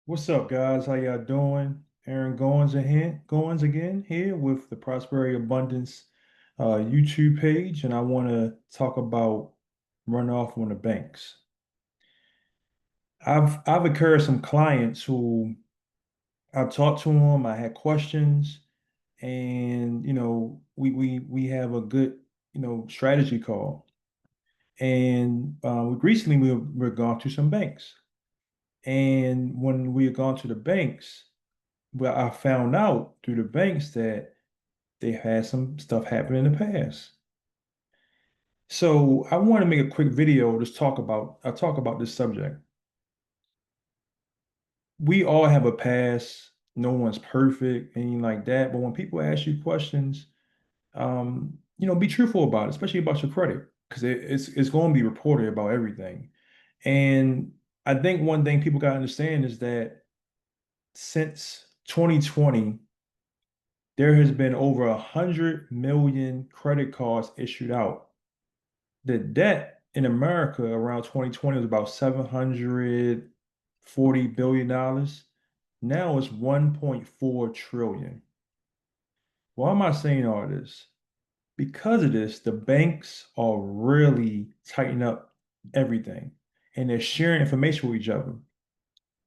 What's up, guys? How y'all doing? Aaron Goins again here with the Prosperity Abundance YouTube page, and I want to talk about runoff on the banks. I've encouraged some clients who I've talked to them. I had questions, and we have a good strategy call. And recently we're gone to some banks, and when we had gone to the banks. Well, I found out through the banks that they had some stuff happen in the past. So I want to make a quick video to talk about this subject. We all have a past. No one's perfect, anything like that. But when people ask you questions, be truthful about it, especially about your credit, because it's going to be reported about everything. And I think one thing people got to understand is that since 2020, there has been over 100 million credit cards issued out. The debt in America around 2020 was about $740 billion. Now it's 1.4 trillion. Why am I saying all this? Because of this, the banks are really tightening up everything and they're sharing information with each other.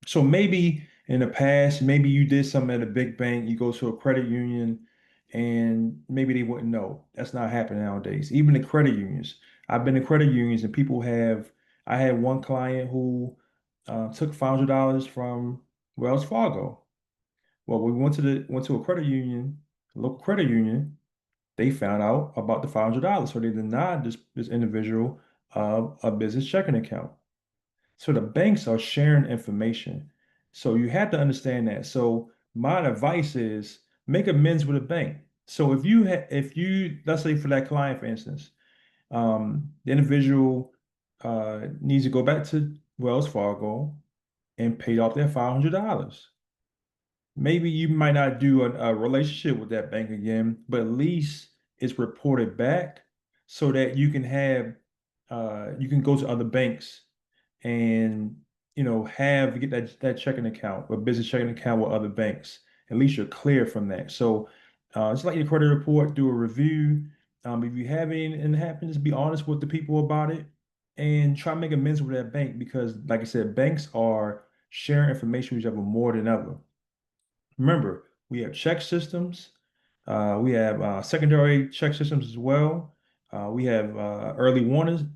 So maybe in the past, maybe you did something at a big bank, you go to a credit union, and maybe they wouldn't know. That's not happening nowadays. Even the credit unions. I've been to credit unions and I had one client who took $500 from Wells Fargo. Well, we went to a credit union, a local credit union. They found out about the $500. So they denied this individual a business checking account. So the banks are sharing information. So you have to understand that. So my advice is make amends with a bank. So if you let's say for that client, for instance, the individual needs to go back to Wells Fargo and pay off their $500. Maybe you might not do a relationship with that bank again, but at least it's reported back so that you can go to other banks and get that checking account or business checking account with other banks. At least you're clear from that. So just like your credit report, do a review. If you have anything happen, just be honest with the people about it and try to make amends with that bank because, like I said, banks are sharing information with each other more than ever. Remember, we have check systems. We have secondary check systems as well. We have early warning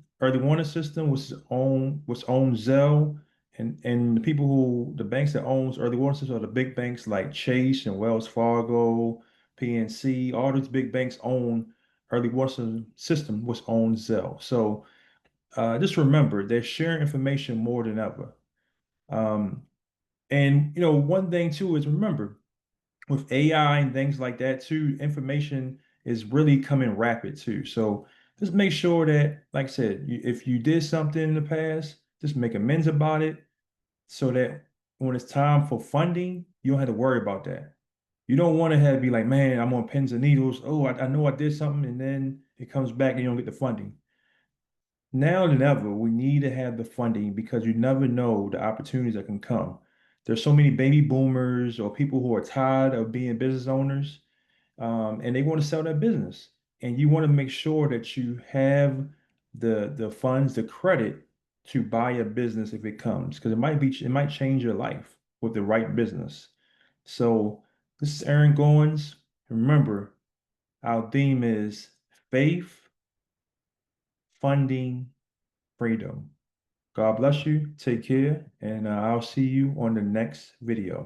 system, which owns Zelle, and the banks that owns early warning systems are the big banks like Chase and Wells Fargo, PNC. All these big banks own early warning system, which owns Zelle. So just remember, they're sharing information more than ever. Um, and one thing too is remember with AI and things like that too, information is really coming rapid too. So just make sure that, like I said, if you did something in the past, just make amends about it so that when it's time for funding, you don't have to worry about that. You don't want to have be like, man, I'm on pins and needles. Oh, I know I did something, and then it comes back and you don't get the funding. Now than ever, we need to have the funding because you never know the opportunities that can come. There's so many baby boomers or people who are tired of being business owners, and they want to sell their business. And you want to make sure that you have the funds, the credit to buy a business if it comes, because it might change your life with the right business. So this is Aaron Goins. Remember, our theme is faith, funding, freedom. God bless you. Take care, and I'll see you on the next video.